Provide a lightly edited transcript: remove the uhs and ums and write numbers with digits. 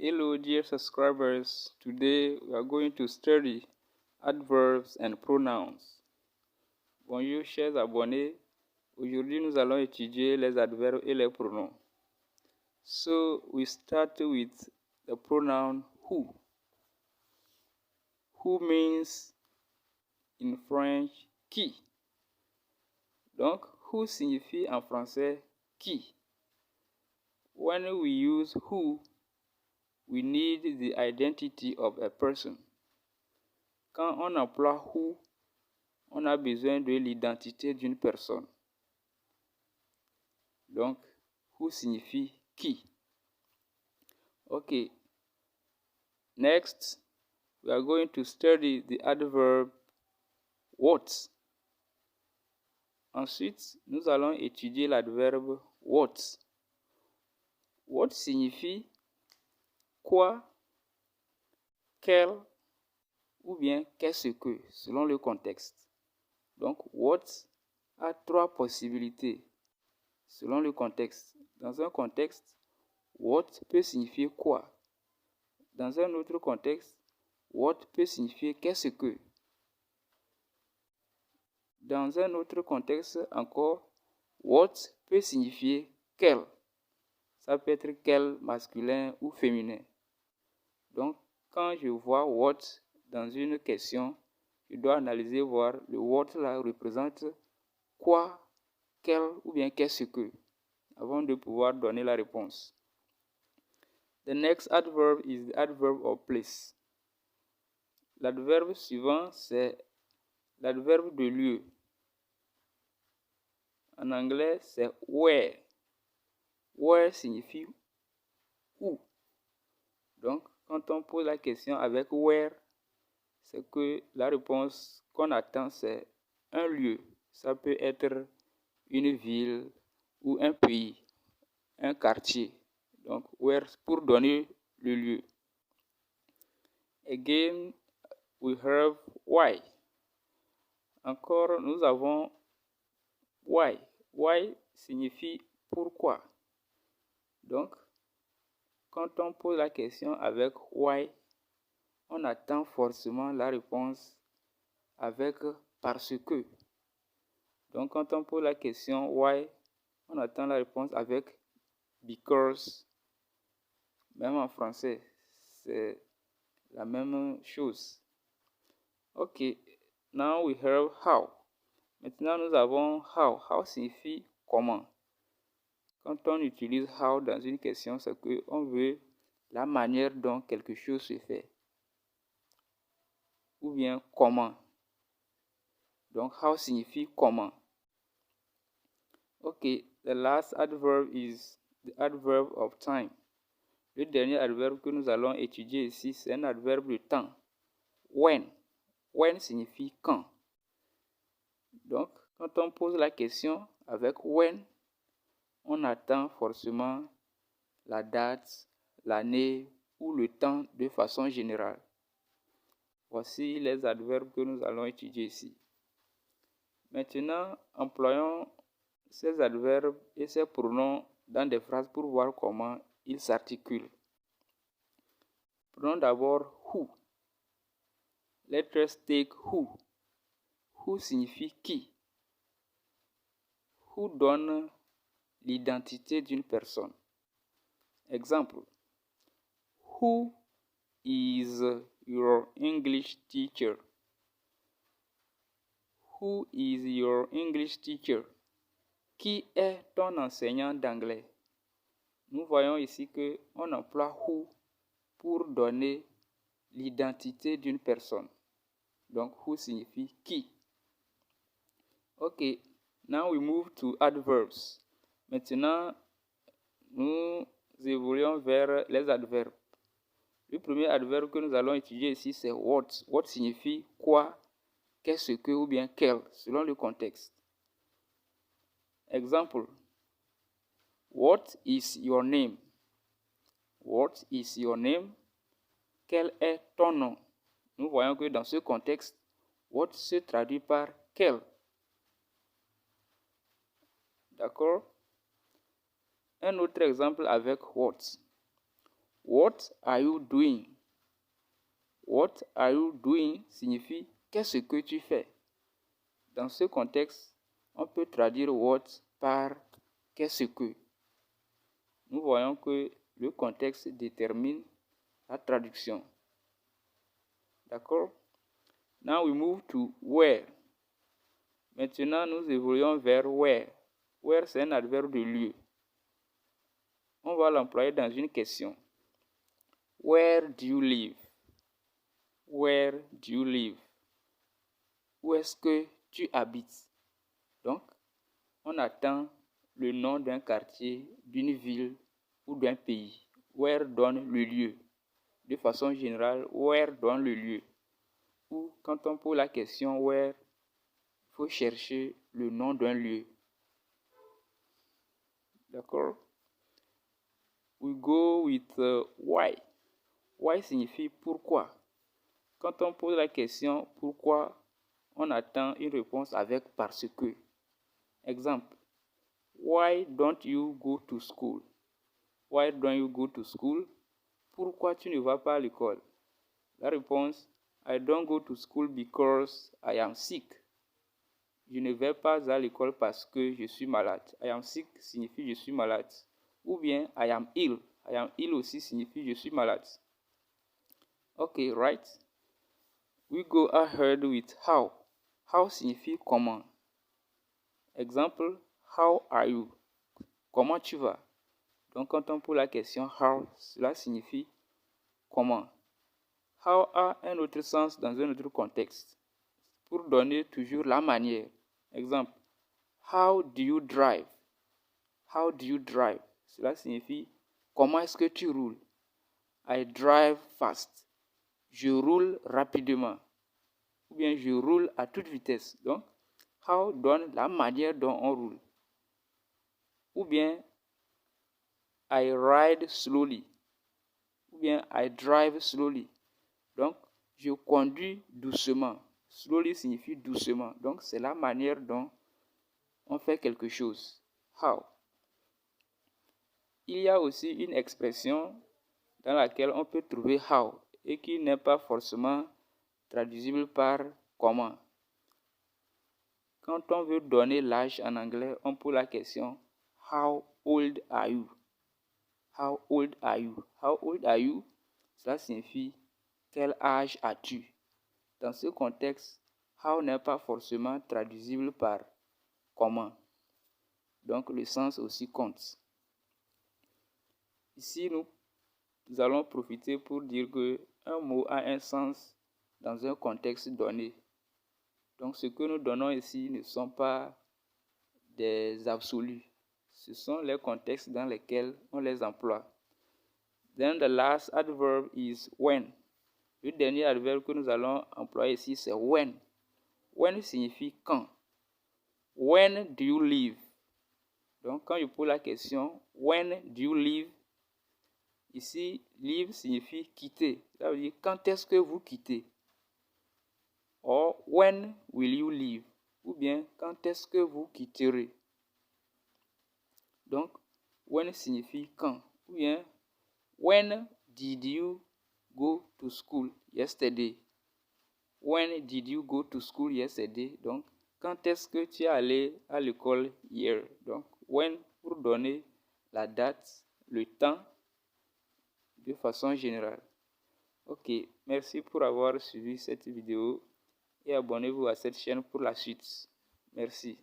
Hello dear subscribers, today we are going to study adverbs and pronouns. Bonjour chers abonnés, aujourd'hui nous allons étudier les adverbes et les pronoms. So we start with the pronoun who. Who means in French qui. Donc who signifie en français qui. When we use who, we need the identity of a person. Quand on emploie who, on a besoin de l'identité d'une personne. Donc, who signifie qui. Okay. Next, we are going to study the adverb what. Ensuite, nous allons étudier l'adverbe what. What signifie quoi, quel ou bien qu'est-ce que, selon le contexte. Donc, what a trois possibilités selon le contexte. Dans un contexte, what peut signifier quoi. Dans un autre contexte, what peut signifier qu'est-ce que. Dans un autre contexte encore, what peut signifier quel. Ça peut être quel masculin ou féminin. Donc, quand je vois what dans une question, je dois analyser, voir le what là représente quoi, quel ou bien qu'est-ce que, avant de pouvoir donner la réponse. The next adverb is the adverb of place. L'adverbe suivant, c'est l'adverbe de lieu. En anglais, c'est where. Where signifie où. Donc, quand on pose la question avec where, c'est que la réponse qu'on attend, c'est un lieu. Ça peut être une ville ou un pays, un quartier. Donc, where pour donner le lieu. Again, we have why. Encore, nous avons why. Why signifie pourquoi. Donc, quand on pose la question avec why, on attend forcément la réponse avec parce que. Donc, quand on pose la question why, on attend la réponse avec because. Même en français, c'est la même chose. Ok, now we have how. Maintenant, nous avons how. How signifie comment. Quand on utilise how dans une question, c'est qu'on veut la manière dont quelque chose se fait. Ou bien comment. Donc, how signifie comment. Ok, the last adverb is the adverb of time. Le dernier adverbe que nous allons étudier ici, c'est un adverbe de temps. When. When signifie quand. Donc, quand on pose la question avec when, on attend forcément la date, l'année ou le temps de façon générale. Voici les adverbes que nous allons étudier ici. Maintenant, employons ces adverbes et ces pronoms dans des phrases pour voir comment ils s'articulent. Prenons d'abord who. Let us take who. Who signifie qui. Who donne l'identité d'une personne. Exemple. Who is your English teacher? Who is your English teacher? Qui est ton enseignant d'anglais? Nous voyons ici qu'on emploie who pour donner l'identité d'une personne. Donc, who signifie qui. Ok, now we move to adverbs. Maintenant, nous évoluons vers les adverbes. Le premier adverbe que nous allons étudier ici, c'est what. What signifie quoi, qu'est-ce que ou bien quel, selon le contexte. Exemple. What is your name? What is your name? Quel est ton nom? Nous voyons que dans ce contexte, what se traduit par quel. D'accord? Un autre exemple avec what. What are you doing? What are you doing signifie qu'est-ce que tu fais. Dans ce contexte, on peut traduire what par qu'est-ce que. Nous voyons que le contexte détermine la traduction. D'accord? Now we move to where. Maintenant, nous évoluons vers where. Where, c'est un adverbe de lieu. On va l'employer dans une question. Where do you live? Where do you live? Où est-ce que tu habites? Donc, on attend le nom d'un quartier, d'une ville ou d'un pays. Where donne le lieu. De façon générale, where donne le lieu. Ou quand on pose la question where, il faut chercher le nom d'un lieu. D'accord? We go with why. Why signifie pourquoi. Quand on pose la question pourquoi, on attend une réponse avec parce que. Exemple. Why don't you go to school? Why don't you go to school? Pourquoi tu ne vas pas à l'école? La réponse, I don't go to school because I am sick. Je ne vais pas à l'école parce que je suis malade. I am sick signifie je suis malade. Ou bien I am ill. I am ill aussi signifie je suis malade. Okay, right? We go ahead with how. How signifie comment. Exemple, how are you? Comment tu vas? Donc, quand on pose la question how, cela signifie comment. How a un autre sens dans un autre contexte. Pour donner toujours la manière. Exemple, how do you drive? How do you drive? Cela signifie comment est-ce que tu roules? I drive fast. Je roule rapidement. Ou bien je roule à toute vitesse. Donc, how donne la manière dont on roule. Ou bien I ride slowly. Ou bien I drive slowly. Donc, je conduis doucement. Slowly signifie doucement. Donc, c'est la manière dont on fait quelque chose. How. Il y a aussi une expression dans laquelle on peut trouver how et qui n'est pas forcément traduisible par comment. Quand on veut donner l'âge en anglais, on pose la question how old are you? How old are you? How old are you? Cela signifie quel âge as-tu? Dans ce contexte, how n'est pas forcément traduisible par comment. Donc le sens aussi compte. Ici, nous allons profiter pour dire qu'un mot a un sens dans un contexte donné. Donc ce que nous donnons ici ne sont pas des absolus. Ce sont les contextes dans lesquels on les emploie. Then the last adverb is when. Le dernier adverbe que nous allons employer ici, c'est when. When signifie quand. When do you leave? Donc, quand je pose la question, when do you leave? Ici, leave signifie quitter. Ça veut dire, quand est-ce que vous quittez? Or, when will you leave? Ou bien, quand est-ce que vous quitterez? Donc, when signifie quand. Ou bien, when did you go to school yesterday? When did you go to school yesterday? Donc, quand est-ce que tu es allé à l'école hier? Donc, when pour donner la date, le temps, de façon générale. Ok, merci pour avoir suivi cette vidéo et abonnez-vous à cette chaîne pour la suite. Merci.